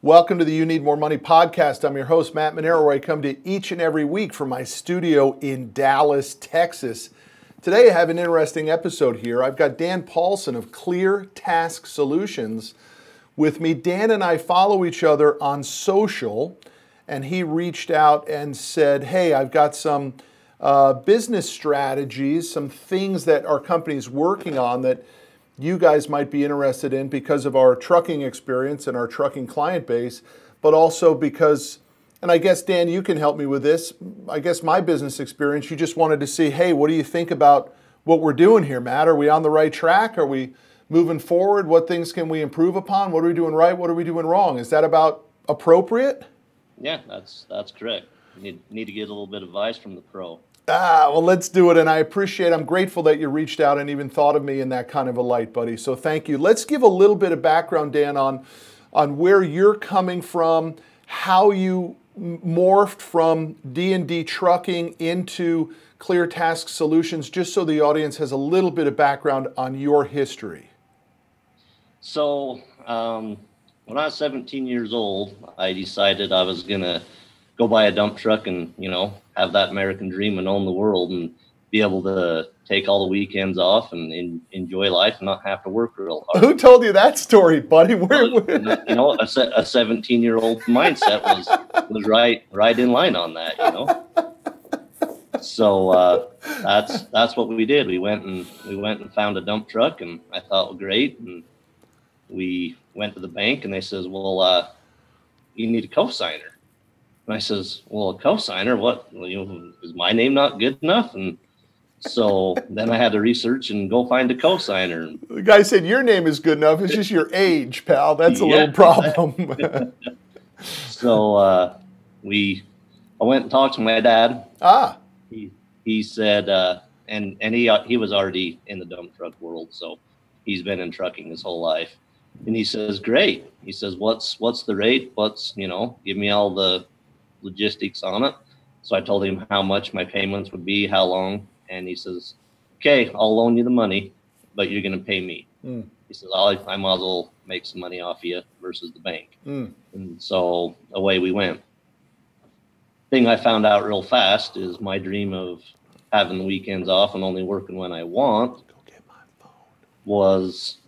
Welcome to the You Need More Money podcast. I'm your host, Matt Manero, where I come to each and every week from my studio in Dallas, Texas. Today I have an interesting episode here. I've got Dan Poulsen of Clear Task Solutions with me. Dan and I follow each other on social, and he reached out and said, hey, I've got some business strategies, some things that our company's working on that you guys might be interested in because of our trucking experience and our trucking client base, but also because, and I guess, Dan, you can help me with this, I guess my business experience, you just wanted to see, hey, what do you think about what we're doing here, Matt? Are we on the right track? Are we moving forward? What things can we improve upon? What are we doing right? What are we doing wrong? Is that about appropriate? Yeah, that's correct. You need to get a little bit of advice from the pro. Well, let's do it. And I'm grateful that you reached out and even thought of me in that kind of a light, buddy. So thank you. Let's give a little bit of background, Dan, on where you're coming from, how you morphed from D&D trucking into Clear Task Solutions, just so the audience has a little bit of background on your history. So when I was 17 years old, I decided I was going to go buy a dump truck and, have that American dream and own the world and be able to take all the weekends off and enjoy life and not have to work real hard. Who told you that story, buddy? A 17-year-old mindset was right in line on that, So that's what we did. We went and found a dump truck, and I thought, well, great. And we went to the bank, and they says, well, you need a cosigner. And I says, well, a cosigner, what, is my name not good enough? And so then I had to research and go find a cosigner. The guy said, your name is good enough. It's just your age, pal. That's a little problem. So I went and talked to my dad. He said, and he was already in the dump truck world, so he's been in trucking his whole life. And he says, great. He says, what's the rate? Give me all the logistics on it. So I told him how much my payments would be, how long. And he says, okay, I'll loan you the money, but you're going to pay me. He says, I might as well make some money off you versus the bank. And so away we went. Thing I found out real fast is my dream of having the weekends off and only working when I want was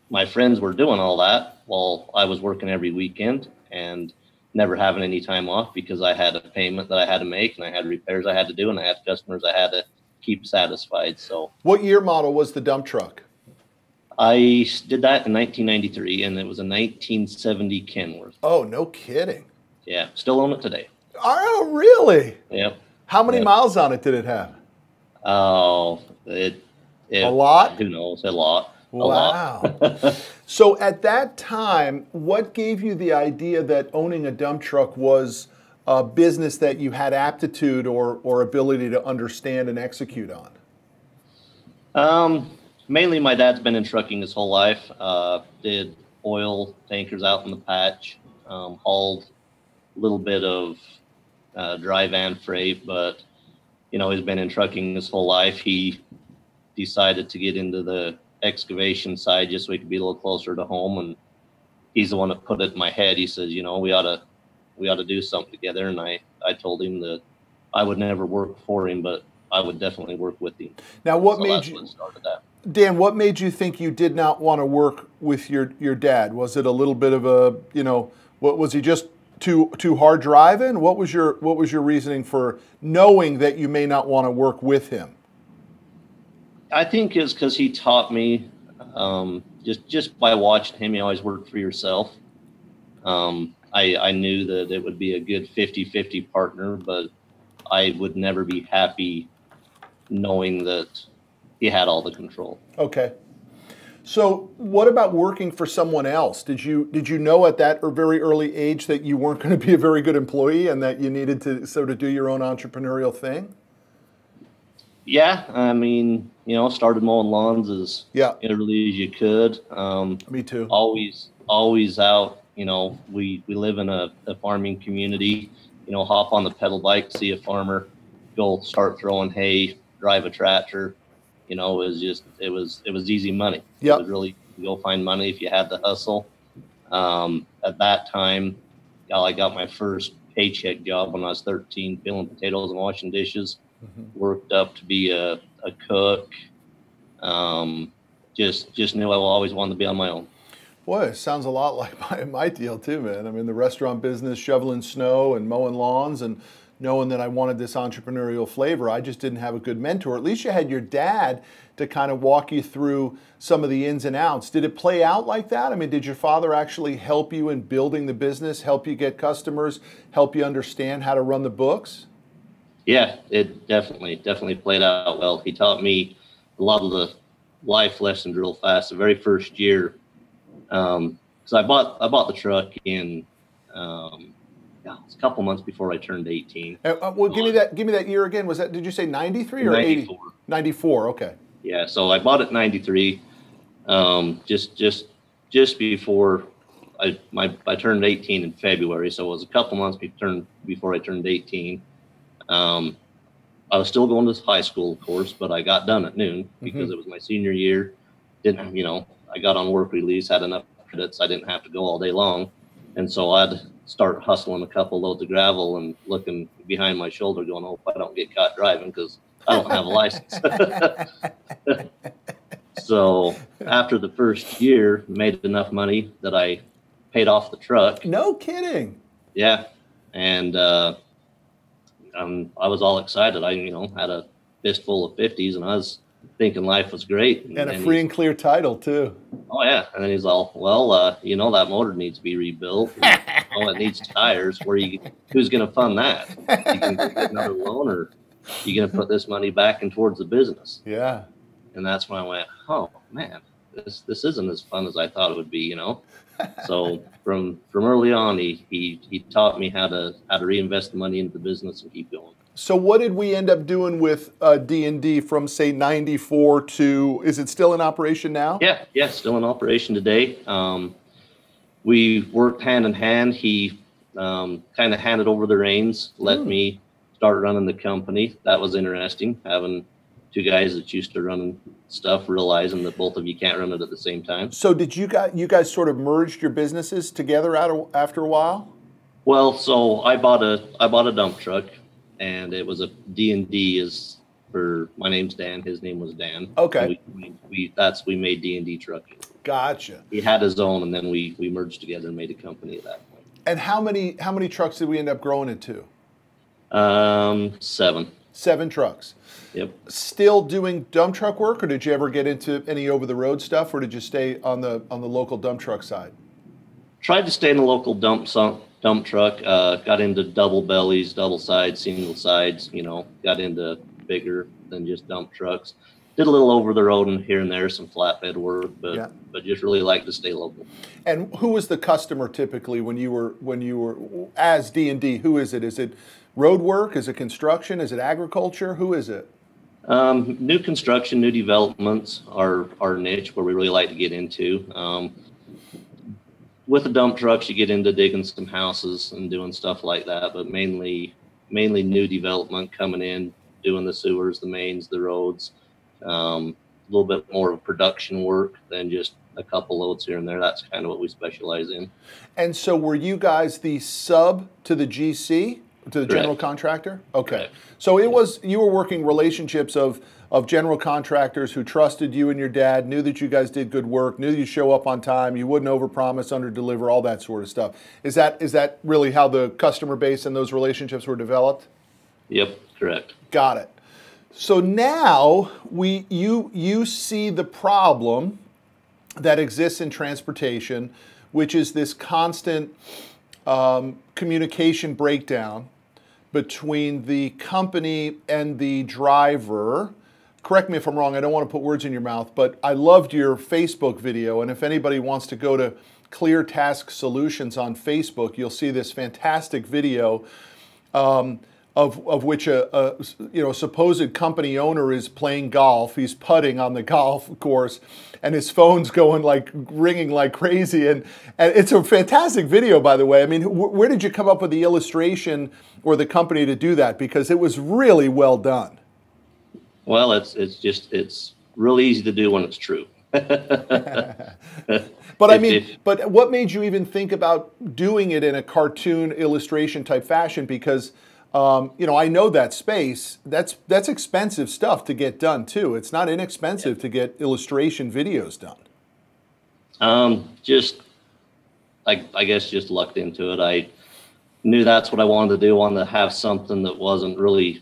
my friends were doing all that while I was working every weekend and never having any time off because I had a payment that I had to make and I had repairs I had to do and I had customers I had to keep satisfied. So what year model was the dump truck? I did that in 1993 and it was a 1970 Kenworth. Oh, no kidding. Yeah, still own it today. Oh, really? Yep. How many miles on it did it have? Oh, a lot? Who knows? A lot. Wow. So at that time, what gave you the idea that owning a dump truck was a business that you had aptitude or ability to understand and execute on? Mainly my dad's been in trucking his whole life. Did oil tankers out in the patch, hauled a little bit of dry van freight, but he's been in trucking his whole life. He decided to get into the excavation side just so he could be a little closer to home, and he's the one that put it in my head. He says, we ought to do something together, and I told him that I would never work for him, but I would definitely work with him. Now, what started that? Dan, what made you think you did not want to work with your dad? Was it a little bit of a, what was he just too hard driving? What was your reasoning for knowing that you may not want to work with him? I think it's because he taught me, just by watching him, you always work for yourself. I knew that it would be a good 50-50 partner, but I would never be happy knowing that he had all the control. Okay. So what about working for someone else? Did you know at that very early age that you weren't going to be a very good employee and that you needed to sort of do your own entrepreneurial thing? Yeah, I mean, started mowing lawns as early as you could. Me too. Always out. We live in a farming community. Hop on the pedal bike, see a farmer, go start throwing hay, drive a tractor. It was easy money. Yeah. It was really go find money if you had the hustle. at that time, I got my first paycheck job when I was 13, peeling potatoes and washing dishes. Worked up to be a cook. Just knew I always wanted to be on my own. Boy, it sounds a lot like my deal too, man. I mean, the restaurant business, shoveling snow and mowing lawns, and knowing that I wanted this entrepreneurial flavor. I just didn't have a good mentor. At least you had your dad to kind of walk you through some of the ins and outs. Did it play out like that? I mean, did your father actually help you in building the business, help you get customers, help you understand how to run the books? Yeah, it definitely played out well. He taught me a lot of the life lessons real fast. The very first year, because I bought the truck in it's a couple months before I turned 18. Well, give me that year again. Was that, did you say 93 or 94. 80? 94. Okay. Yeah, so I bought it in 93, just before I turned 18 in February. So it was a couple months before I turned 18. I was still going to high school, of course, but I got done at noon because it was my senior year. I got on work release, had enough credits. I didn't have to go all day long. And so I'd start hustling a couple loads of gravel and looking behind my shoulder going, oh, I don't get caught driving because I don't have a license. So after the first year, made enough money that I paid off the truck. No kidding. Yeah. And I was all excited. I, had a fistful of 50s and I was thinking life was great. And a free and clear title too. Oh yeah. And then he's all, well, that motor needs to be rebuilt. It needs tires. Who's going to fund that? You can get another loan, or you going to put this money back in towards the business? Yeah. And that's when I went, oh man, this isn't as fun as I thought it would be, So from early on, he taught me how to reinvest the money into the business and keep going. So what did we end up doing with D&D from, say, 94 to, is it still in operation now? Yeah, still in operation today. We worked hand in hand. He kind of handed over the reins, let me start running the company. That was interesting, having two guys that used to run stuff, realizing that both of you can't run it at the same time. So did you guys sort of merged your businesses together after a while? Well, so I bought a dump truck, and it was a D&D is for, my name's Dan, his name was Dan. Okay. We made D&D trucking. Gotcha. He had his own, and then we merged together and made a company at that point. And how many trucks did we end up growing it to? 7. 7 trucks. Yep. Still doing dump truck work, or did you ever get into any over the road stuff, or did you stay on the local dump truck side? Tried to stay in the local dump truck. Got into double bellies, double sides, single sides. Got into bigger than just dump trucks. Did a little over the road and here and there, some flatbed work, but just really like to stay local. And who was the customer typically when you were as D&D? Who is it? Is it road work? Is it construction? Is it agriculture? Who is it? New construction, new developments are our niche where we really like to get into. With the dump trucks, you get into digging some houses and doing stuff like that, but mainly new development coming in, doing the sewers, the mains, the roads. A little bit more of production work than just a couple loads here and there. That's kind of what we specialize in. And so were you guys the sub to the GC, to the general contractor? Okay. Correct. So you were working relationships of general contractors who trusted you and your dad, knew that you guys did good work, knew you'd show up on time, you wouldn't overpromise, underdeliver, all that sort of stuff. Is that really how the customer base and those relationships were developed? Yep, correct. Got it. So now you see the problem that exists in transportation, which is this constant communication breakdown between the company and the driver. Correct me if I'm wrong, I don't want to put words in your mouth, but I loved your Facebook video, and if anybody wants to go to Clear Task Solutions on Facebook, you'll see this fantastic video of which a supposed company owner is playing golf. He's putting on the golf course, and his phone's ringing like crazy. And it's a fantastic video, by the way. I mean, where did you come up with the illustration or the company to do that? Because it was really well done. Well, it's real easy to do when it's true. But I mean, but what made you even think about doing it in a cartoon illustration type fashion? Because you know, I know that space. That's expensive stuff to get done too. It's not inexpensive to get illustration videos done. Just I guess just lucked into it. I knew that's what I wanted to do. I wanted to have something that wasn't really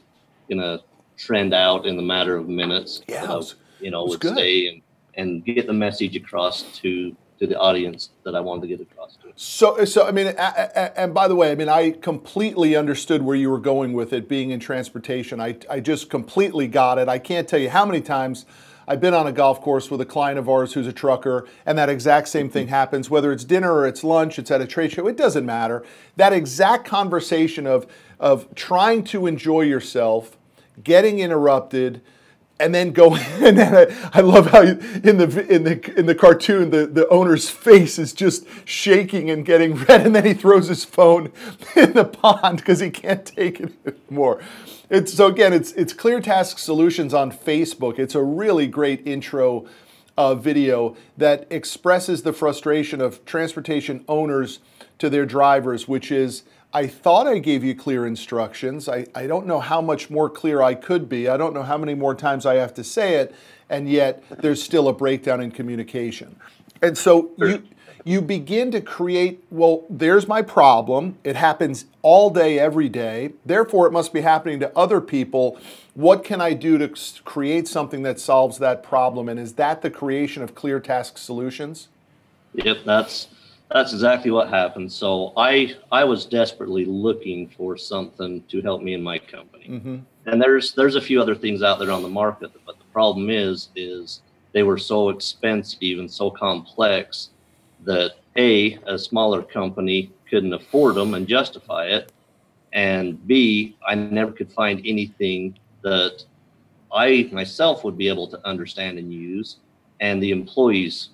gonna trend out in the matter of minutes. Yeah, that would stay and get the message across to the audience that I wanted to get across to. So I mean, and by the way, I mean, I completely understood where you were going with it being in transportation. I just completely got it. I can't tell you how many times I've been on a golf course with a client of ours who's a trucker, and that exact same thing happens, whether it's dinner or it's lunch, it's at a trade show, it doesn't matter. That exact conversation of trying to enjoy yourself, getting interrupted, and then going. And then I love how in the cartoon the owner's face is just shaking and getting red, and then he throws his phone in the pond because he can't take it anymore. So again, it's Clear Task Solutions on Facebook. It's a really great intro video that expresses the frustration of transportation owners to their drivers, which is, I thought I gave you clear instructions. I don't know how much more clear I could be. I don't know how many more times I have to say it, and yet there's still a breakdown in communication. And so you begin to create, well, there's my problem. It happens all day, every day. Therefore, it must be happening to other people. What can I do to create something that solves that problem? And is that the creation of Clear Task Solutions? Yep, that's exactly what happened. So I was desperately looking for something to help me in my company. Mm-hmm. And there's a few other things out there on the market, but the problem is they were so expensive and so complex that A, a smaller company couldn't afford them and justify it, and B, I never could find anything that I myself would be able to understand and use, and the employees,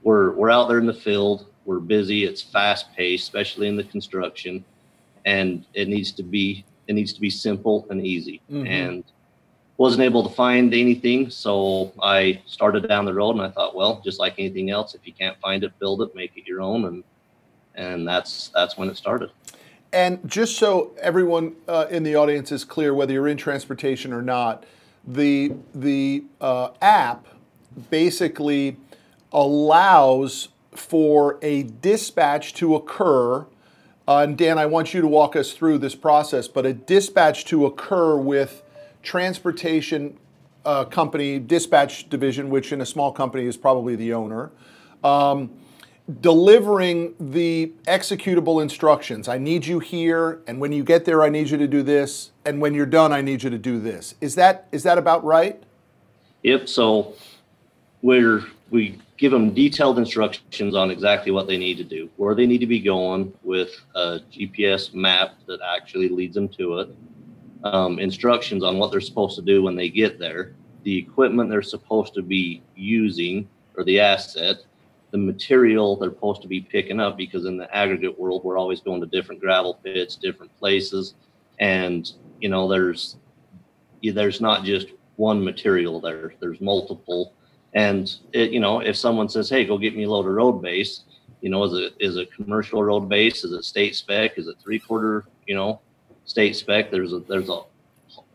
we're out there in the field, we're busy, it's fast paced, especially in the construction, and it needs to be simple and easy. Mm-hmm. And wasn't able to find anything, so I started down the road, and I thought, well, just like anything else, if you can't find it, build it, make it your own, and that's when it started. And just so everyone in the audience is clear, whether you're in transportation or not, the app basically allows for a dispatch to occur. And Dan, I want you to walk us through this process, but a dispatch to occur with transportation company, dispatch division, which in a small company is probably the owner, delivering the executable instructions. I need you here, and when you get there, I need you to do this, and when you're done, I need you to do this. Is that about right? Yep. So we give them detailed instructions on exactly what they need to do, where they need to be going with a GPS map that actually leads them to it. Instructions on what they're supposed to do when they get there, the equipment they're supposed to be using, or the asset, the material they're supposed to be picking up, because in the aggregate world, we're always going to different gravel pits, different places. And, there's not just one material there's multiple. And, if someone says, hey, go get me a load of road base, is it commercial road base? Is it state spec? Is it 3/4, state spec? There's a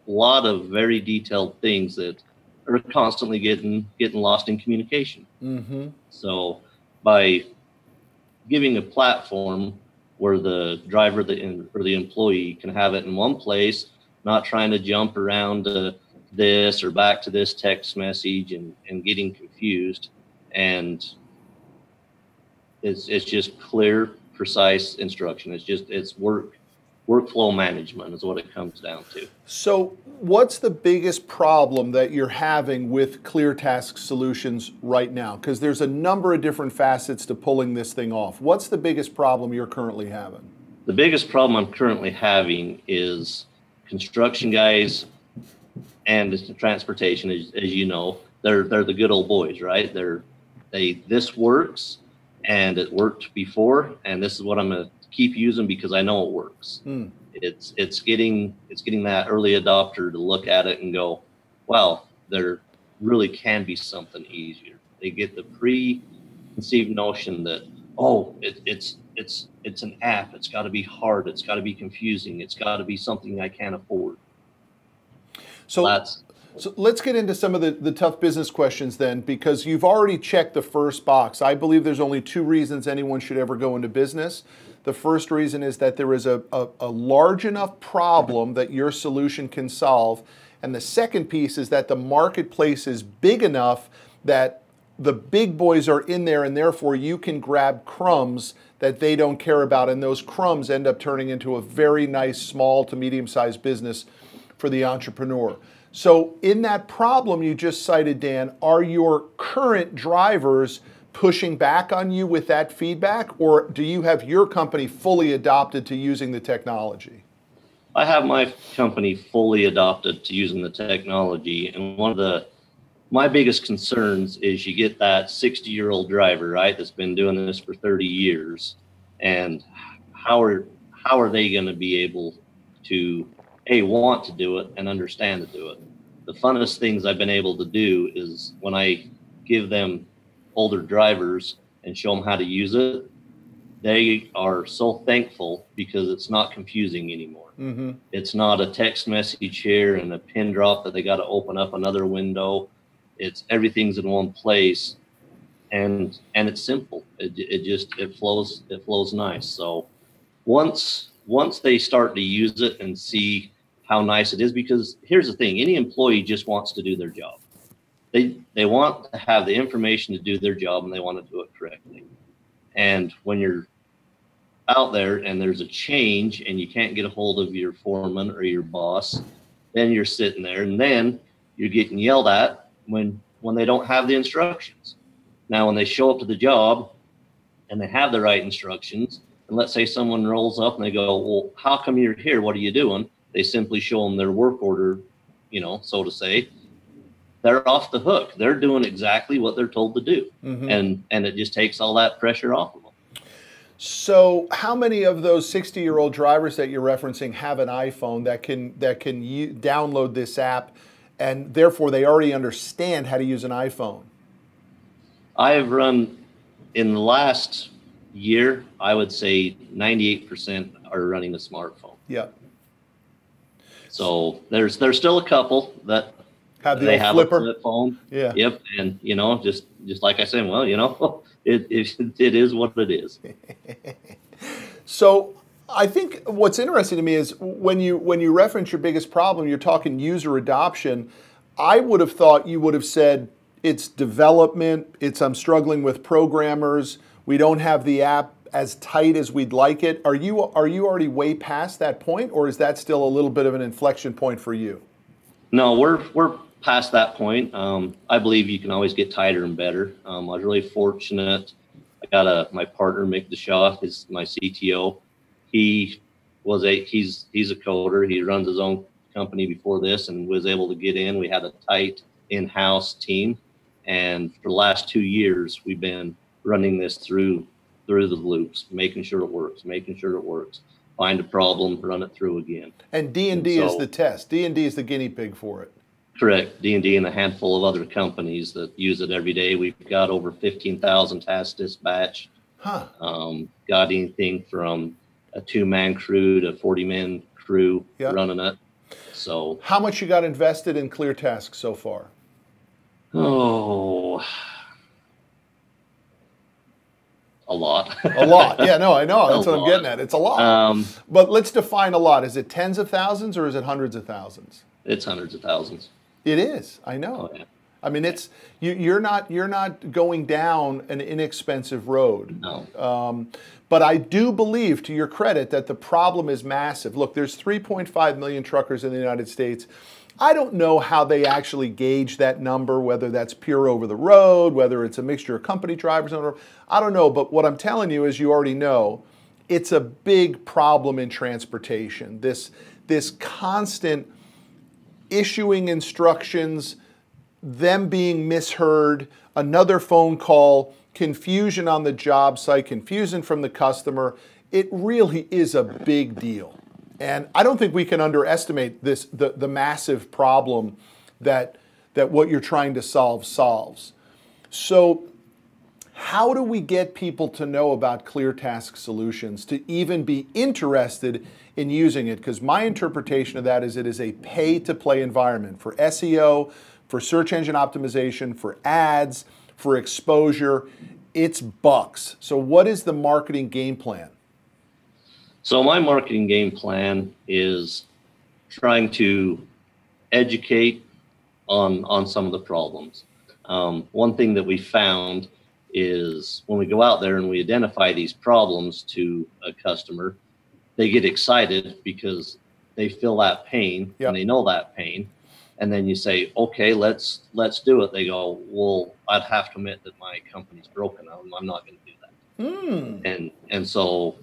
lot of very detailed things that are constantly getting lost in communication. Mm-hmm. So by giving a platform where the driver or the employee can have it in one place, not trying to jump around to this or back to this text message and getting confused, and it's just clear, precise instruction. It's workflow management is what it comes down to. So what's the biggest problem that you're having with Clear Task Solutions right now? Because there's a number of different facets to pulling this thing off. What's the biggest problem you're currently having? The biggest problem I'm currently having is construction guys and transportation, as you know, they're the good old boys, right? This works, and it worked before, and this is what I'm going to keep using because I know it works. It's getting that early adopter to look at it and go, wow, they're really can be something easier. They get the preconceived notion that, oh, it's an app. It's got to be hard. It's got to be confusing. It's got to be something I can't afford. So let's get into some of the tough business questions then, because you've already checked the first box. I believe there's only two reasons anyone should ever go into business. The first reason is that there is a large enough problem that your solution can solve. And the second piece is that the marketplace is big enough that the big boys are in there, and therefore you can grab crumbs that they don't care about. And those crumbs end up turning into a very nice small to medium-sized business for the entrepreneur. So in that problem you just cited, Dan, are your current drivers pushing back on you with that feedback, or do you have your company fully adopted to using the technology? I have my company fully adopted to using the technology, and one of my biggest concerns is you get that 60-year-old driver, right, that's been doing this for 30 years, and how are they going to be able to want to do it and understand to do it? The funnest things I've been able to do is when I give them older drivers and show them how to use it, they are so thankful because it's not confusing anymore. Mm-hmm. It's not a text message here and a pin drop that they got to open up another window. It's everything's in one place, and it's simple. It flows nice. So once they start to use it and see how nice it is, because here's the thing, any employee just wants to do their job. They want to have the information to do their job, and they want to do it correctly. And when you're out there and there's a change and you can't get a hold of your foreman or your boss, then you're sitting there and then you're getting yelled at when they don't have the instructions. Now, when they show up to the job and they have the right instructions, and let's say someone rolls up and they go, well, how come you're here? What are you doing? They simply show them their work order, so to say. They're off the hook. They're doing exactly what they're told to do. Mm-hmm. And it just takes all that pressure off of them. So how many of those 60-year-old drivers that you're referencing have an iPhone that can download this app, and therefore they already understand how to use an iPhone? I have run, in the last year, I would say 98% are running a smartphone. Yeah. So there's still a couple that have a flipper flip phone. Yeah. Yep. And just like I said, well, it is what it is. So I think what's interesting to me is when you reference your biggest problem, you're talking user adoption. I would have thought you would have said it's development. I'm struggling with programmers. We don't have the app as tight as we'd like it. Are you already way past that point, or is that still a little bit of an inflection point for you? No, we're past that point. I believe you can always get tighter and better. I was really fortunate. I got my partner, Mick DeShaw, is my CTO. He's a coder. He runs his own company before this and was able to get in. We had a tight in-house team, and for the last 2 years, we've been running this through the loops, making sure it works. Find a problem, run it through again. And D&D is the test. D&D is the guinea pig for it. Correct. D&D and a handful of other companies that use it every day. We've got over 15,000 tasks dispatched. Huh. Got anything from a 2-man crew to 40-man crew running it. So, how much you got invested in ClearTask so far? Oh, a lot. A lot. Yeah, no, I know. That's what I'm getting at. It's a lot. But let's define a lot. Is it tens of thousands or is it hundreds of thousands? It's hundreds of thousands. It is. I know. Oh, yeah. I mean, it's you're not going down an inexpensive road. No. But I do believe, to your credit, that the problem is massive. Look, there's 3.5 million truckers in the United States. I don't know how they actually gauge that number, whether that's pure over the road, whether it's a mixture of company drivers. I don't know, but what I'm telling you is you already know it's a big problem in transportation. This constant issuing instructions, them being misheard, another phone call, confusion on the job site, confusion from the customer. It really is a big deal. And I don't think we can underestimate the massive problem that that what you're trying to solve solves. So how do we get people to know about ClearTask Solutions, to even be interested in using it? Because my interpretation of that is it is a pay-to-play environment for SEO, for search engine optimization, for ads, for exposure. It's bucks. So what is the marketing game plan? So my marketing game plan is trying to educate on some of the problems. One thing that we found is when we go out there and we identify these problems to a customer, they get excited because they feel that pain. Yep. And they know that pain. And then you say, okay, let's do it. They go, well, I'd have to admit that my company's broken. I'm not going to do that. And so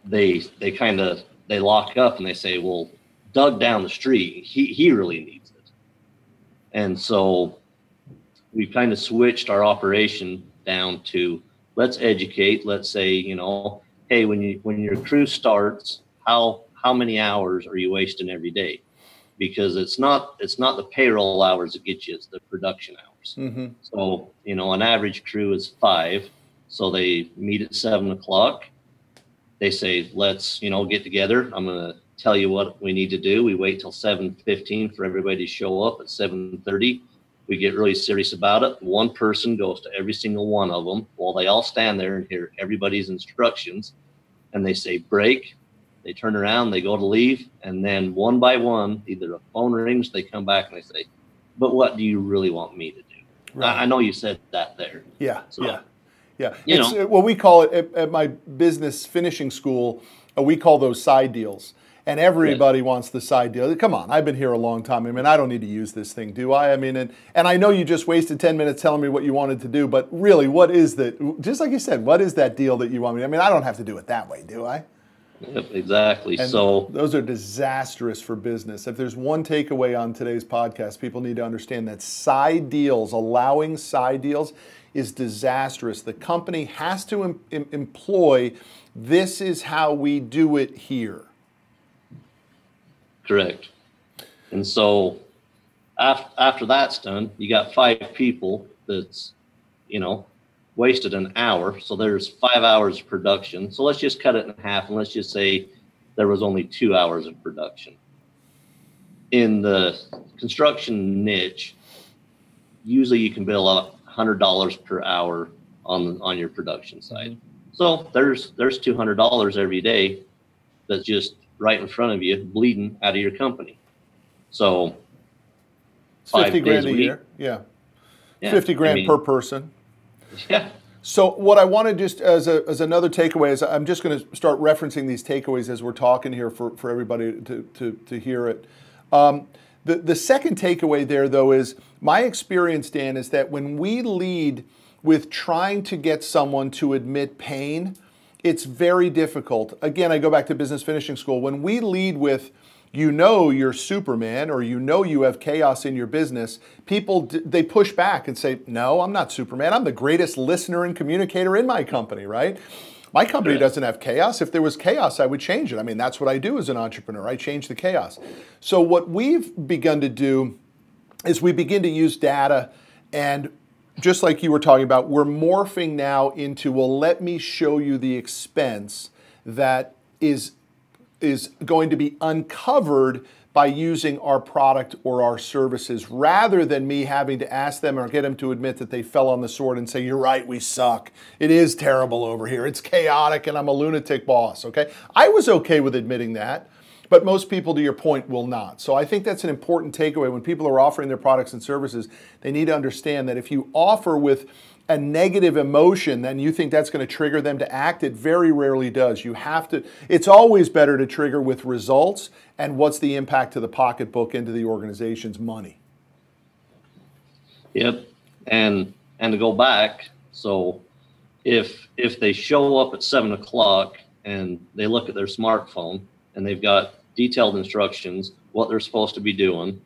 they lock up and they say, well, Doug down the street, he really needs it. And so we've kind of switched our operation down to, let's educate. Let's say, you know, hey, when your crew starts, how many hours are you wasting every day? Because it's not the payroll hours that get you, it's the production hours. Mm-hmm. So, you know, an average crew is 5. So they meet at 7 o'clock. They say, let's, you know, get together. I'm going to tell you what we need to do. We wait till 7:15 for everybody to show up. At 7:30, we get really serious about it. One person goes to every single one of them while they all stand there and hear everybody's instructions. And they say, break. They turn around, they go to leave. And then one by one, either a phone rings, they come back and they say, but what do you really want me to do? Right. I know you said that there. Yeah. So, yeah. Yeah. It's what we call it at my business finishing school. We call those side deals. And everybody wants the side deal. Come on, I've been here a long time. I mean, I don't need to use this thing, do I? I mean, and I know you just wasted 10 minutes telling me what you wanted to do, but really, what is that? Just like you said, what is that deal that you want me to? I mean, I don't have to do it that way, do I? Yep, exactly. And so those are disastrous for business. If there's one takeaway on today's podcast, people need to understand that side deals, allowing side deals, is disastrous. The company has to employ, this is how we do it here. Correct. And so after that's done, you got 5 people that's, you know, wasted an hour. So there's 5 hours of production. So let's just cut it in half and let's just say there was only 2 hours of production. In the construction niche, usually you can bill $100 per hour on your production side. So there's $200 every day that's just right in front of you, bleeding out of your company. So it's 50 grand a year. Yeah. 50 grand per person. Yeah. So what I want to just as another takeaway is I'm just going to start referencing these takeaways as we're talking here for everybody to hear it. The second takeaway there, though, is my experience, Dan, is that when we lead with trying to get someone to admit pain, it's very difficult. Again, I go back to business finishing school. When we lead with, you know, you're Superman or you know you have chaos in your business, people, they push back and say, no, I'm not Superman. I'm the greatest listener and communicator in my company, right? My company doesn't have chaos. If there was chaos, I would change it. I mean, that's what I do as an entrepreneur. I change the chaos. So what we've begun to do is we begin to use data, and just like you were talking about, we're morphing now into, well, let me show you the expense that is going to be uncovered by using our product or our services, rather than me having to ask them or get them to admit that they fell on the sword and say, you're right, we suck. It is terrible over here. It's chaotic and I'm a lunatic boss, okay? I was okay with admitting that, but most people, to your point, will not. So I think that's an important takeaway. When people are offering their products and services, they need to understand that if you offer with a negative emotion, then you think that's going to trigger them to act. It very rarely does. You have to, it's always better to trigger with results and what's the impact to the pocketbook and to the organization's money. Yep. And to go back, so if they show up at 7 o'clock and they look at their smartphone and they've got detailed instructions, what they're supposed to be doing,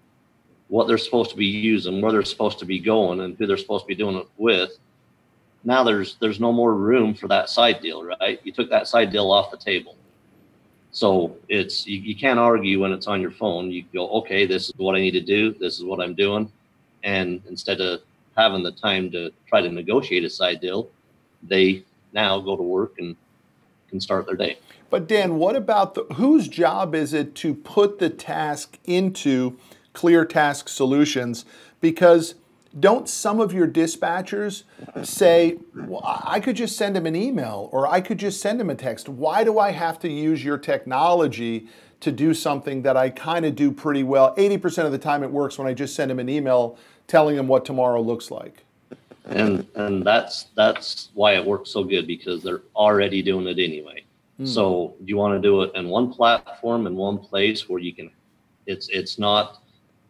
what they're supposed to be using, where they're supposed to be going, and who they're supposed to be doing it with, now there's no more room for that side deal, right? You took that side deal off the table. So it's you can't argue when it's on your phone. You go, okay, this is what I need to do. This is what I'm doing. And instead of having the time to try to negotiate a side deal, they now go to work and can start their day. But Dan, what about whose job is it to put the task into Clear Task Solutions? Because don't some of your dispatchers say, well, I could just send him an email or I could just send him a text. Why do I have to use your technology to do something that I kind of do pretty well? 80% of the time it works when I just send him an email telling him what tomorrow looks like. And that's why it works so good, because they're already doing it anyway. So you want to do it in one platform, in one place where you can, it's not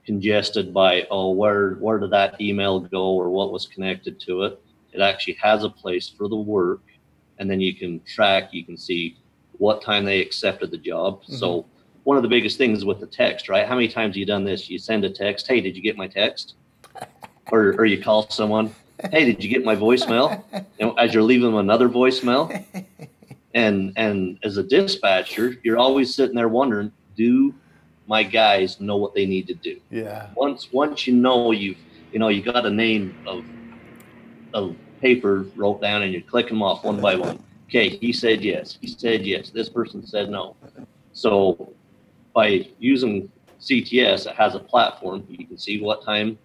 congested by, oh, where did that email go or what was connected to it. It actually has a place for the work, and then you can track, you can see what time they accepted the job. So one of the biggest things with the text, right? How many times have you done this? You send a text, hey, did you get my text? Or you call someone, hey, did you get my voicemail? And as you're leaving them another voicemail. And as a dispatcher, you're always sitting there wondering, do my guys know what they need to do? Yeah. Once you know you got a name of paper wrote down and you're clicking them off one by one. Okay, he said yes. He said yes. This person said no. So by using CTS, it has a platform. You can see what time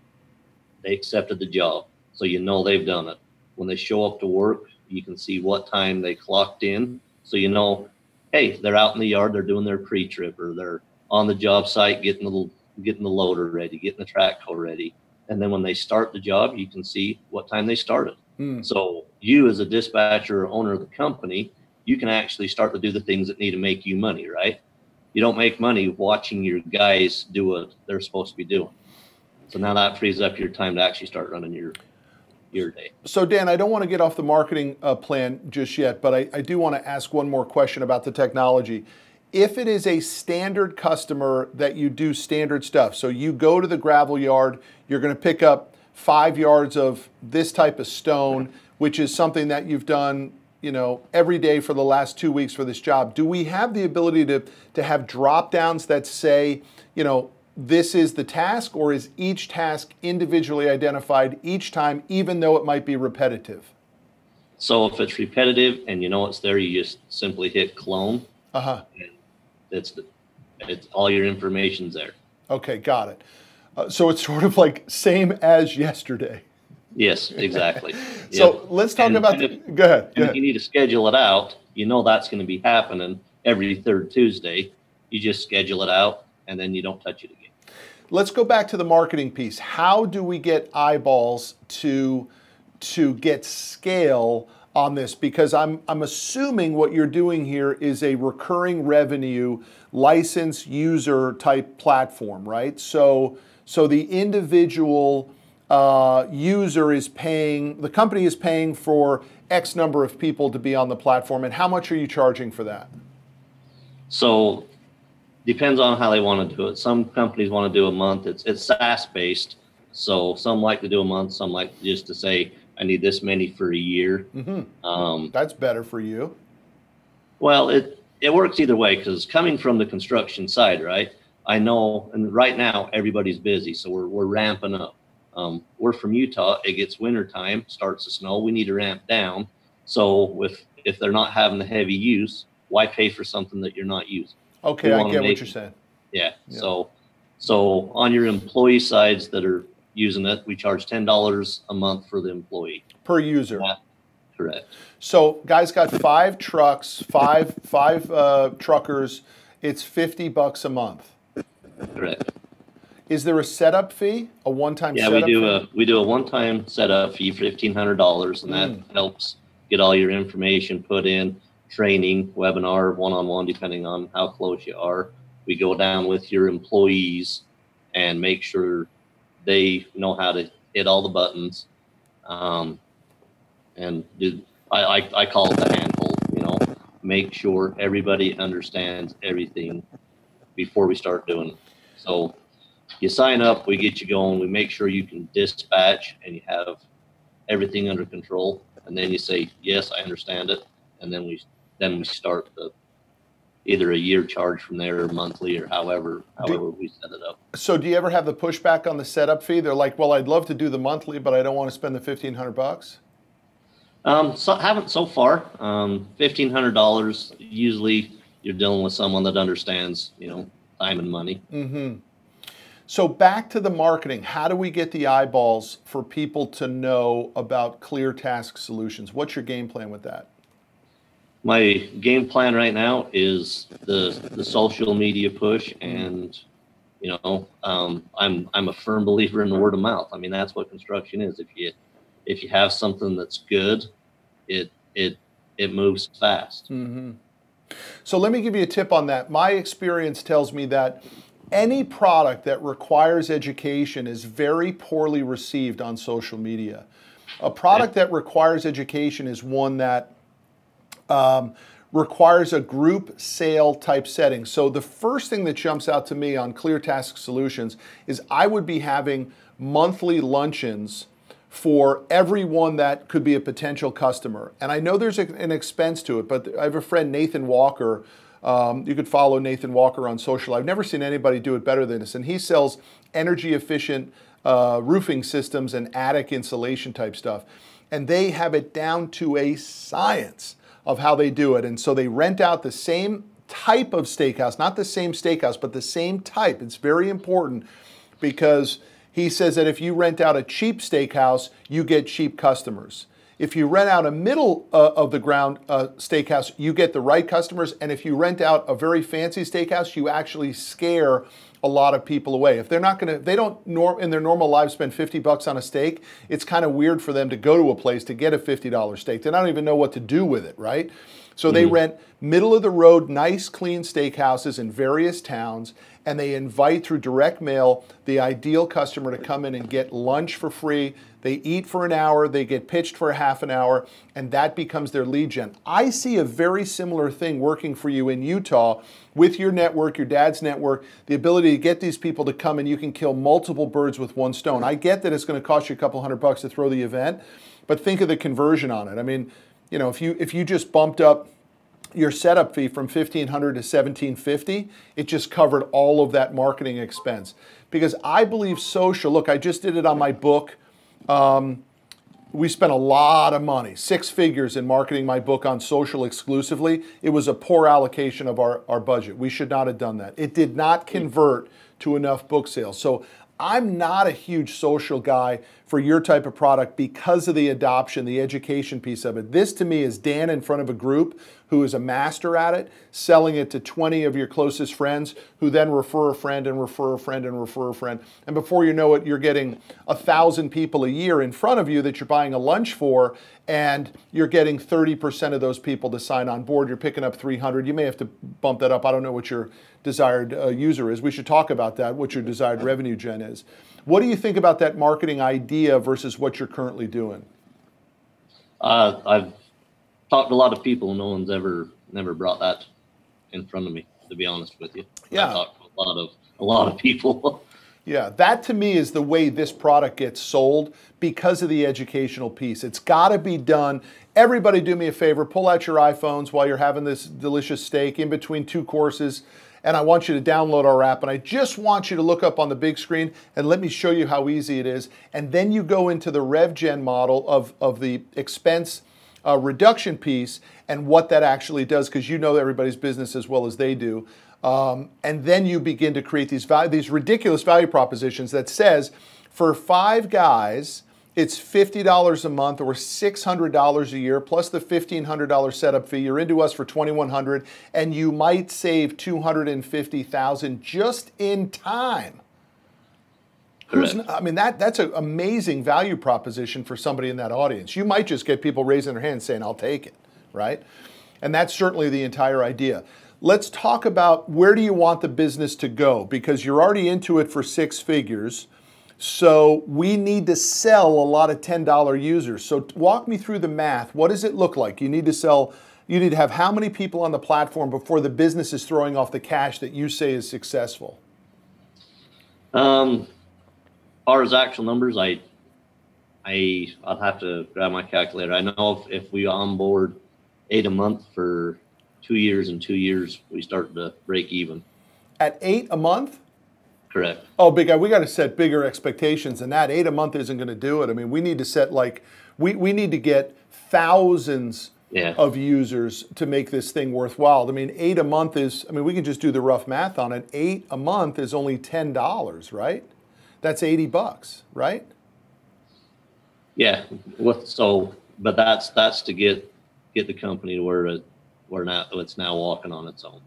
they accepted the job, so you know they've done it. When they show up to work, you can see what time they clocked in, so you know, hey, they're out in the yard, they're doing their pre-trip, or they're on the job site getting the loader ready, getting the track hoe ready. And then when they start the job, you can see what time they started. So you, as a dispatcher or owner of the company, you can actually start to do the things that need to make you money, right? You don't make money watching your guys do what they're supposed to be doing. So now that frees up your time to actually start running your day. So Dan, I don't want to get off the marketing plan just yet, but I do want to ask one more question about the technology. If it is a standard customer that you do standard stuff, so you go to the gravel yard, you're going to pick up 5 yards of this type of stone, which is something that you've done, every day for the last 2 weeks for this job. Do we have the ability to have drop downs that say, this is the task, or is each task individually identified each time, even though it might be repetitive? So if it's repetitive and you know it's there, you just simply hit clone. And it's all your information's there. Okay, got it. So it's sort of like same as yesterday. Yes, exactly. So let's talk about go ahead. If you need to schedule it out, that's going to be happening every third Tuesday. You just schedule it out and then you don't touch it again. Let's go back to the marketing piece. How do we get eyeballs to get scale on this? Because I'm assuming what you're doing here is a recurring revenue license user type platform, right? So the individual user is paying, the company is paying for X number of people to be on the platform, and how much are you charging for that? So depends on how they want to do it. Some companies want to do a month. It's SaaS based. So some like to do a month. Some like just to say, I need this many for a year. That's better for you. Well, it works either way, because coming from the construction side, right? I know, and right now everybody's busy, so we're ramping up. We're from Utah. It gets winter time, starts to snow. We need to ramp down. So if they're not having the heavy use, why pay for something that you're not using? Okay, I get what you're saying. Yeah. So on your employee sides that are using it, we charge $10 a month for the employee. Per user. Yeah, correct. So guys got 5 trucks, five truckers. It's $50 a month. Correct. Is there a setup fee, a one-time setup fee? Yeah, we do a one-time setup fee for $1,500, and that helps get all your information put in, training, webinar, one-on-one, depending on how close you are. We go down with your employees and make sure they know how to hit all the buttons, and I call it the handhold. Make sure everybody understands everything before we start doing it. So you sign up, we get you going, we make sure you can dispatch and you have everything under control, and then you say, yes, I understand it, and then we start either a year charge from there or monthly or however we set it up. So do you ever have the pushback on the setup fee? They're like, well, I'd love to do the monthly, but I don't want to spend the $1,500. So haven't so far. $1,500. Usually you're dealing with someone that understands, time and money. Mm-hmm. So back to the marketing. How do we get the eyeballs for people to know about Clear Task Solutions? What's your game plan with that? My game plan right now is the social media push, and I'm a firm believer in the word of mouth. I mean, that's what construction is. If you have something that's good, it moves fast. Mm-hmm. So let me give you a tip on that. My experience tells me that any product that requires education is very poorly received on social media. A product that requires education is one that requires a group sale type setting. So the first thing that jumps out to me on Clear Task Solutions is I would be having monthly luncheons for everyone that could be a potential customer. And I know there's an expense to it, but I have a friend, Nathan Walker. You could follow Nathan Walker on social. I've never seen anybody do it better than this. And he sells energy efficient roofing systems and attic insulation type stuff. And they have it down to a science of how they do it. And so they rent out the same type of steakhouse, not the same steakhouse, but the same type. It's very important because he says that if you rent out a cheap steakhouse, you get cheap customers. If you rent out a middle of the ground steakhouse, you get the right customers. And if you rent out a very fancy steakhouse, you actually scare a lot of people away. If they're not going to, they don't in their normal lives spend $50 on a steak, it's kind of weird for them to go to a place to get a $50 steak. They don't even know what to do with it, right? So they rent middle of the road, nice, clean steakhouses in various towns, and they invite through direct mail the ideal customer to come in and get lunch for free. They eat for an hour, they get pitched for a half an hour, and that becomes their lead gen. I see a very similar thing working for you in Utah with your network, your dad's network, the ability to get these people to come and you can kill multiple birds with one stone. I get that it's going to cost you a couple $100 to throw the event, but think of the conversion on it. I mean, if you just bumped up your setup fee from $1,500 to $1,750, it just covered all of that marketing expense. Because I believe social, look, I just did it on my book. We spent a lot of money, 6 figures in marketing my book on social exclusively. It was a poor allocation of our budget. We should not have done that. It did not convert to enough book sales. So I'm not a huge social guy for your type of product because of the adoption, the education piece of it. This to me is Dan in front of a group who is a master at it, selling it to 20 of your closest friends who then refer a friend and refer a friend and refer a friend. And before you know it, you're getting 1,000 people a year in front of you that you're buying a lunch for, and you're getting 30% of those people to sign on board. You're picking up 300. You may have to bump that up. I don't know what your desired user is. We should talk about that, what your desired revenue gen is. What do you think about that marketing idea versus what you're currently doing? I've talked to a lot of people. No one's never brought that in front of me, to be honest with you. Yeah. I talked to a lot of people. Yeah, that to me is the way this product gets sold because of the educational piece. It's got to be done. Everybody do me a favor, pull out your iPhones while you're having this delicious steak in between 2 courses, and I want you to download our app, and I just want you to look up on the big screen and let me show you how easy it is. And then you go into the RevGen model of the expense reduction piece and what that actually does, because you know everybody's business as well as they do. And then you begin to create these ridiculous value propositions that says, for 5 guys, it's $50 a month or $600 a year plus the $1,500 setup fee. You're into us for $2,100, and you might save $250,000 just in time. I mean, that's an amazing value proposition for somebody in that audience. You might just get people raising their hands saying, I'll take it, right? And that's certainly the entire idea. Let's talk about where do you want the business to go, because you're already into it for 6 figures. So we need to sell a lot of $10 users. So walk me through the math. What does it look like? You need to have how many people on the platform before the business is throwing off the cash that you say is successful? As far as actual numbers, I'd have to grab my calculator. I know if we onboard 8 a month for 2 years. In 2 years, we started to break even. At 8 a month? Correct. Oh, big guy, we got to set bigger expectations than that. 8 a month isn't going to do it. I mean, we need to set like, we need to get thousands of users to make this thing worthwhile. I mean, 8 a month is, I mean, we can just do the rough math on it. 8 a month is only $10, right? That's $80, right? Yeah. But that's to get the company to where it's now walking on its own.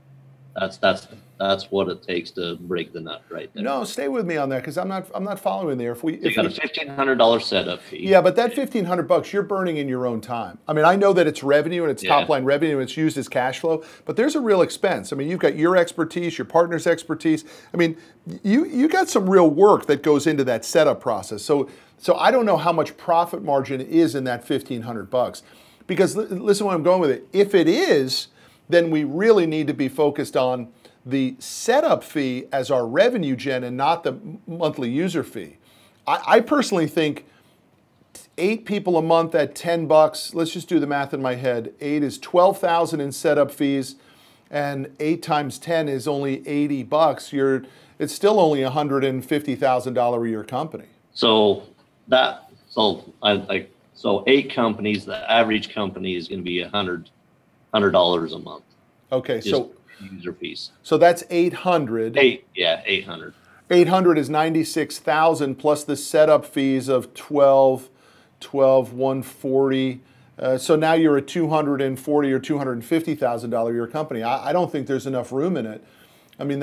That's what it takes to break the nut right there. No, stay with me on that because I'm not following there. You got a $1,500 setup fee. Yeah, but that $1,500 you're burning in your own time. I mean, I know that it's revenue and it's top line revenue and it's used as cash flow, but there's a real expense. I mean, you've got your expertise, your partner's expertise. I mean, you got some real work that goes into that setup process. So I don't know how much profit margin is in that $1,500 because listen where I'm going with it. If it is, then we really need to be focused on the setup fee as our revenue gen and not the monthly user fee. I personally think 8 people a month at $10, let's just do the math in my head. 8 is 12,000 in setup fees and 8 times 10 is only $80. It's still only a $150,000 a year company. So 8 companies, the average company is going to be $100 a month. Okay, so user fees. So that's 800. 800. 800 is 96,000 plus the setup fees of 140. So now you're a $240 or $250,000 a year company. I don't think there's enough room in it. I mean,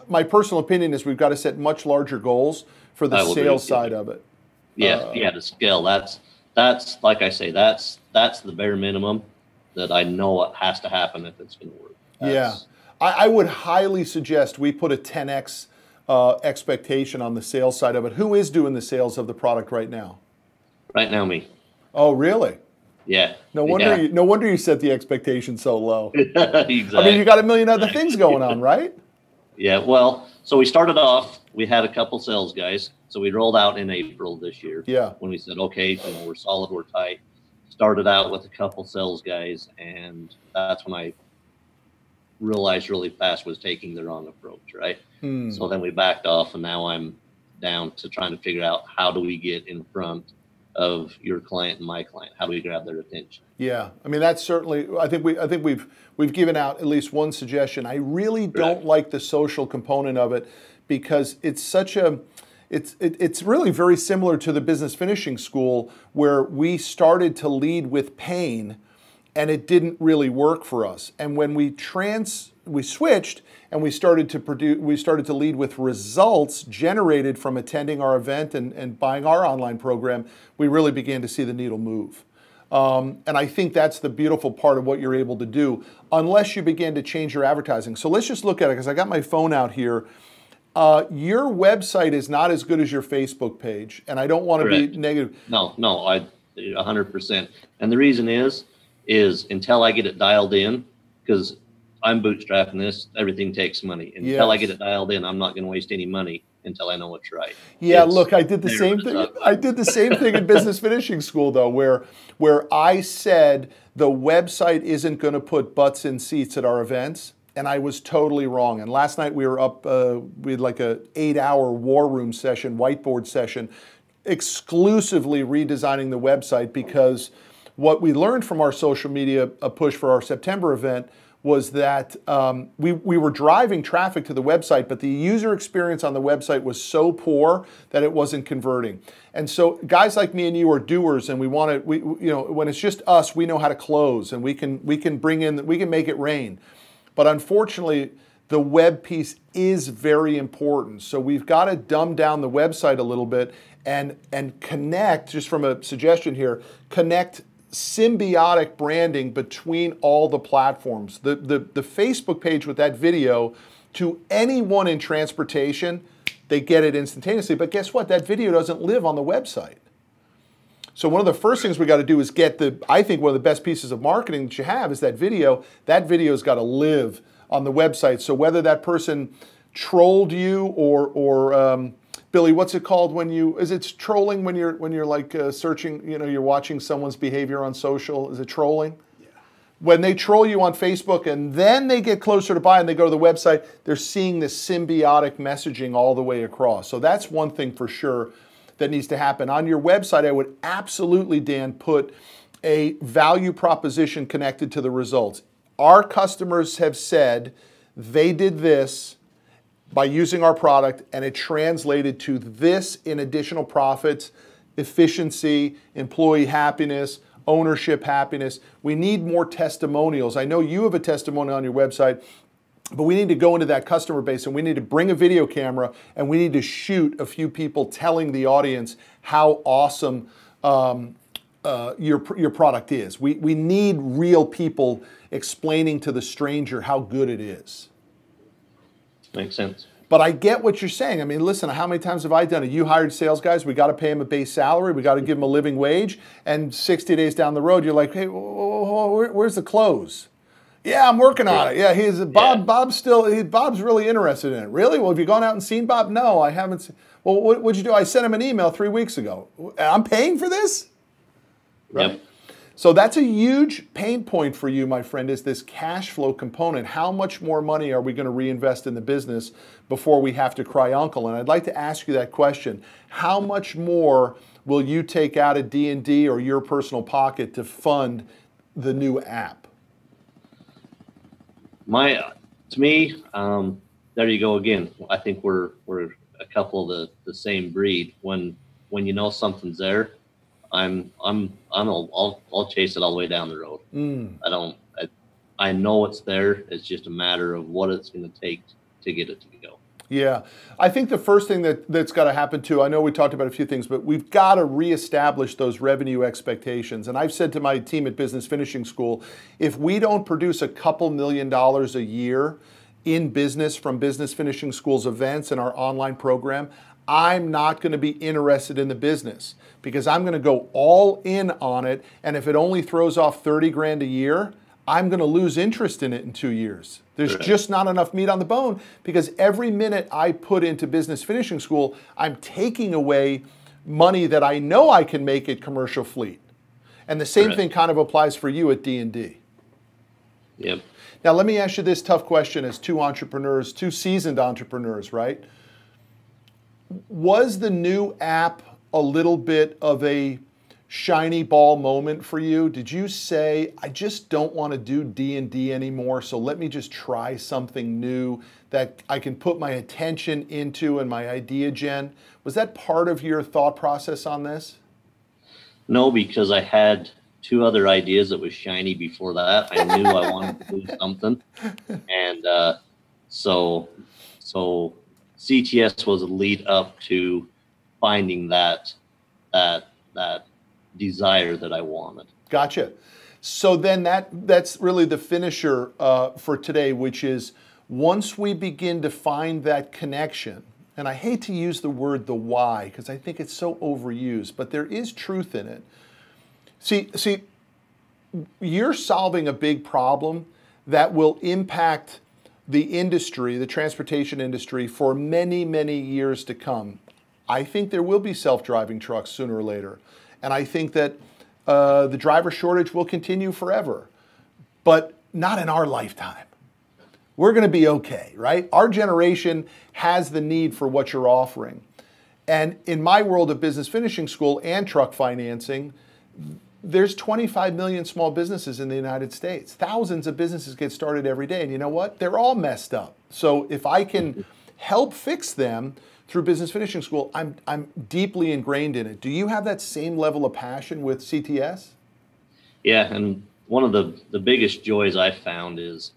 my personal opinion is we've got to set much larger goals for the sales side of it. To scale. That's like I say, that's the bare minimum that I know what has to happen if it's going to work. I would highly suggest we put a 10x expectation on the sales side of it. Who is doing the sales of the product right now? Right now, me. Oh, really? Yeah. No wonder you set the expectation so low. Exactly. I mean, you got a million other things going on, right? Yeah. Well, so we started off. We had a couple sales guys. So we rolled out in April this year. Yeah. When we said, okay, we're solid, we're tight. Started out with a couple sales guys, and that's when I realized really fast was taking the wrong approach, right? So then we backed off, and now I'm down to trying to figure out how do we get in front of your client and my client? How do we grab their attention? Yeah, I mean that's certainly. I think we've given out at least one suggestion. I really don't like the social component of it because it's such a. It's really very similar to the business finishing school where we started to lead with pain and it didn't really work for us. And when we switched and we started to lead with results generated from attending our event and buying our online program, we really began to see the needle move. And I think that's the beautiful part of what you're able to do, unless you begin to change your advertising. So let's just look at it because I got my phone out here. Your website is not as good as your Facebook page, and I don't want to be negative. No, 100%. And the reason is until I get it dialed in, because I'm bootstrapping this, everything takes money. Until I get it dialed in, I'm not going to waste any money until I know what's right. Yeah, look, I did the same thing. I did the same thing in business finishing school, though, where I said the website isn't going to put butts in seats at our events. And I was totally wrong. And last night we were up, we had like a 8-hour war room session, whiteboard session, exclusively redesigning the website because what we learned from our social media push for our September event was that we were driving traffic to the website, but the user experience on the website was so poor that it wasn't converting. And so guys like me and you are doers, and we want to, when it's just us, we know how to close, and we can make it rain. But unfortunately, the web piece is very important. So we've got to dumb down the website a little bit and connect, just from a suggestion here, connect symbiotic branding between all the platforms. The Facebook page with that video, to anyone in transportation, they get it instantaneously. But guess what? That video doesn't live on the website. So one of the first things we got to do is get I think one of the best pieces of marketing that you have is that video. That video's got to live on the website. So whether that person trolled you or Billy, what's it called when is it trolling when you're like searching, you're watching someone's behavior on social? Is it trolling? Yeah. when they troll you on Facebook and then they get closer to buy and they go to the website, they're seeing this symbiotic messaging all the way across. So that's one thing for sure that needs to happen. On your website, I would absolutely, Dan, put a value proposition connected to the results. Our customers have said they did this by using our product and it translated to this in additional profits, efficiency, employee happiness, ownership happiness. We need more testimonials. I know you have a testimonial on your website, but we need to go into that customer base and we need to bring a video camera and we need to shoot a few people telling the audience how awesome your product is. We need real people explaining to the stranger how good it is. Makes sense. But I get what you're saying. I mean, listen, how many times have I done it? You hired sales guys, we got to pay them a base salary, we got to give them a living wage, and 60 days down the road, you're like, hey, where's the close? Yeah, I'm working on it. Yeah, Bob's really interested in it. Really? Well, have you gone out and seen Bob? No, I haven't seen. Well, what'd you do? I sent him an email 3 weeks ago. I'm paying for this? Right. Yep. So that's a huge pain point for you, my friend, is this cash flow component. How much more money are we going to reinvest in the business before we have to cry uncle? And I'd like to ask you that question. How much more will you take out of D&D or your personal pocket to fund the new app? To me, there you go again. I think we're a couple of the same breed. When you know something's there, I'll chase it all the way down the road. I know it's there. It's just a matter of what it's going to take to get it to go. Yeah. I think the first thing that's got to happen too, I know we talked about a few things, but we've got to reestablish those revenue expectations. And I've said to my team at Business Finishing School, if we don't produce a couple $1 million a year in business from Business Finishing School's events and our online program, I'm not going to be interested in the business because I'm going to go all in on it. And if it only throws off 30 grand a year, I'm going to lose interest in it in 2 years. There's just not enough meat on the bone because every minute I put into Business Finishing School, I'm taking away money that I know I can make at Commercial Fleet. And the same thing kind of applies for you at D&D. Yep. Now, let me ask you this tough question as two seasoned entrepreneurs, right? Was the new app a little bit of a shiny ball moment for you? Did you say, I just don't want to do D&D anymore, so let me just try something new that I can put my attention into and my idea gen? Was that part of your thought process on this? No, because I had 2 other ideas that was shiny before that. I knew I wanted to do something. And so CTS was a lead up to finding that desire that I wanted. Gotcha. So then that's really the finisher for today, which is once we begin to find that connection, and I hate to use the word the why because I think it's so overused, but there is truth in it. See, you're solving a big problem that will impact the industry, the transportation industry, for many, many years to come. I think there will be self-driving trucks sooner or later. And I think that the driver shortage will continue forever, but not in our lifetime. We're going to be okay, right? Our generation has the need for what you're offering. And in my world of Business Finishing School and truck financing, there's 25 million small businesses in the United States. Thousands of businesses get started every day. And you know what? They're all messed up. So if I can help fix them through Business Finishing School, I'm deeply ingrained in it. Do you have that same level of passion with CTS? Yeah, and one of the biggest joys I found is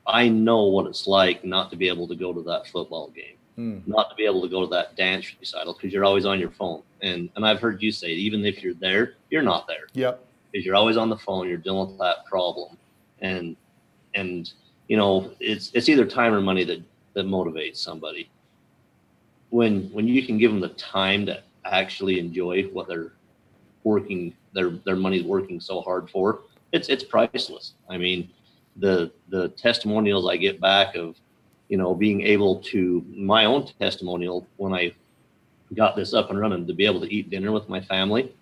I know what it's like not to be able to go to that football game, not to be able to go to that dance recital because you're always on your phone. And I've heard you say, even if you're there, you're not there. Yep. Because you're always on the phone, you're dealing with that problem. And you know, it's either time or money that motivates somebody. When you can give them the time to actually enjoy what they're working, their money's working so hard for, it's priceless. I mean, the testimonials I get back of, you know, being able to, my own testimonial when I got this up and running, to be able to eat dinner with my family,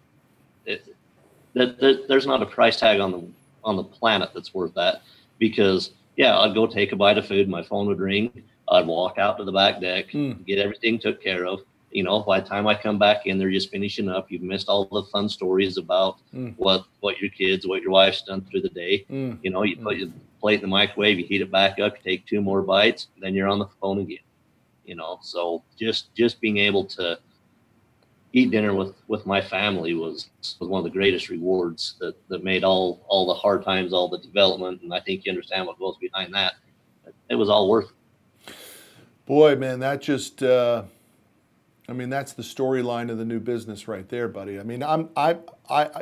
there's not a price tag on on the planet that's worth that. Because yeah, I'd go take a bite of food, my phone would ring, I'd walk out to the back deck, get everything took care of. You know, by the time I come back in, they're just finishing up. You've missed all the fun stories about what your kids, what your wife's done through the day. You know, you put your plate in the microwave, you heat it back up, you take 2 more bites, then you're on the phone again. You know, so just being able to eat dinner with my family was one of the greatest rewards that made all the hard times, all the development, and I think you understand what goes behind that. It was all worth it. Boy, man, that just I mean, that's the storyline of the new business right there, buddy. I mean,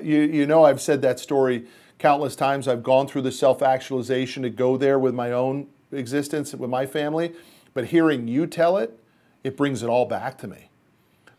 you know, I've said that story countless times. I've gone through the self-actualization to go there with my own existence, with my family, but hearing you tell it, it brings it all back to me.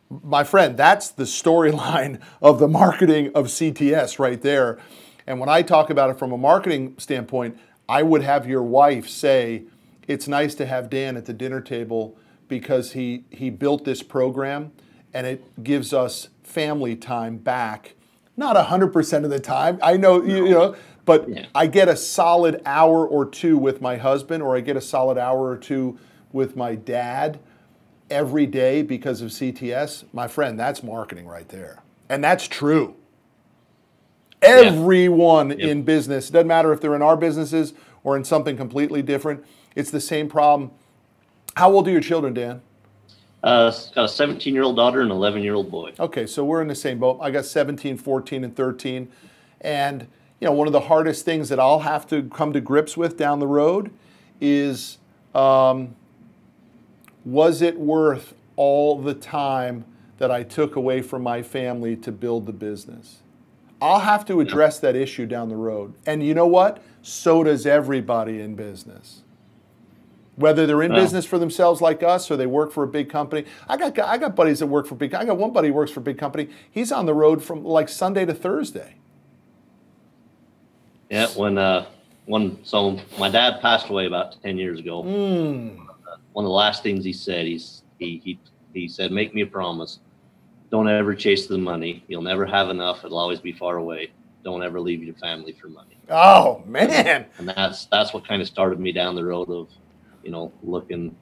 My friend, that's the storyline of the marketing of CTS right there. And when I talk about it from a marketing standpoint, I would have your wife say, it's nice to have Dan at the dinner table because he built this program and it gives us family time back. Not 100% of the time, I know, you know, but yeah. I get a solid hour or 2 with my husband, or I get a solid hour or 2 with my dad every day because of CTS. My friend, that's marketing right there. And that's true. Everyone in business, doesn't matter if they're in our businesses or in something completely different, it's the same problem. How old are your children, Dan? Got a 17-year-old daughter and an 11-year-old boy. Okay, so we're in the same boat. I got 17, 14, and 13. And, you know, one of the hardest things that I'll have to come to grips with down the road is, was it worth all the time that I took away from my family to build the business? I'll have to address that issue down the road. And you know what? So does everybody in business. Whether they're in business for themselves like us or they work for a big company. I got buddies that work for big. I got one buddy who works for a big company. He's on the road from like Sunday to Thursday. Yeah, so my dad passed away about 10 years ago. One of the last things he said, he said, make me a promise. Don't ever chase the money. You'll never have enough. It'll always be far away. Don't ever leave your family for money. Oh, man. And that's what kind of started me down the road of, you know, looking,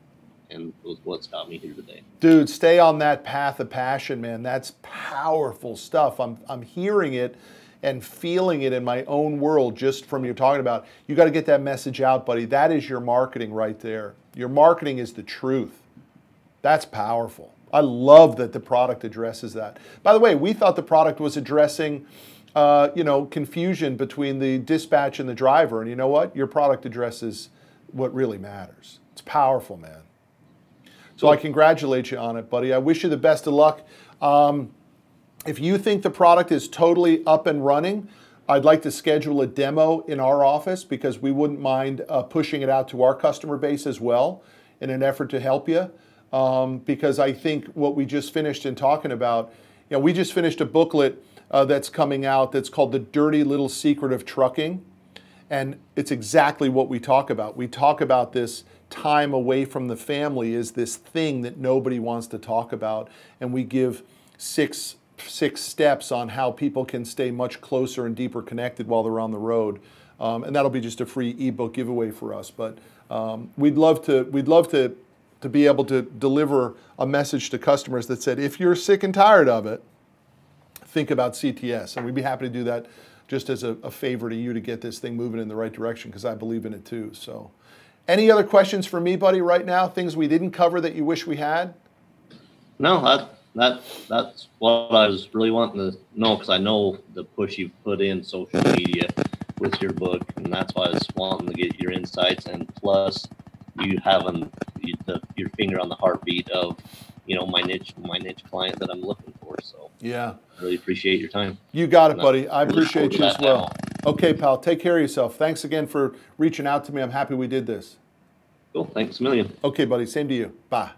and was what's got me here today. Dude, stay on that path of passion, man. That's powerful stuff. I'm hearing it and feeling it in my own world just from you talking about. You got to get that message out, buddy. That is your marketing right there. Your marketing is the truth. That's powerful. I love that the product addresses that. By the way, we thought the product was addressing you know, confusion between the dispatch and the driver. And you know what? Your product addresses what really matters. It's powerful, man. So I congratulate you on it, buddy. I wish you the best of luck. If you think the product is totally up and running, I'd like to schedule a demo in our office because we wouldn't mind pushing it out to our customer base as well in an effort to help you. Because I think what we just finished in talking about, you know, we just finished a booklet that's coming out that's called The Dirty Little Secret of Trucking. And it's exactly what we talk about. We talk about this time away from the family is this thing that nobody wants to talk about. And we give six steps on how people can stay much closer and deeper connected while they're on the road. And that'll be just a free ebook giveaway for us. But we'd love to be able to deliver a message to customers that said, if you're sick and tired of it, think about CTS. And we'd be happy to do that just as a favor to you to get this thing moving in the right direction, because I believe in it too. So any other questions for me, buddy, right now? Things we didn't cover that you wish we had? No, that's what I was really wanting to know, because I know the push you've put in social media with your book, and that's why I was wanting to get your insights. And plus, you having your finger on the heartbeat of, you know, my niche client that I'm looking for. So yeah, really appreciate your time. You got it, buddy. I appreciate you as well. Okay, pal. Take care of yourself. Thanks again for reaching out to me. I'm happy we did this. Cool. Thanks a million. Okay, buddy. Same to you. Bye.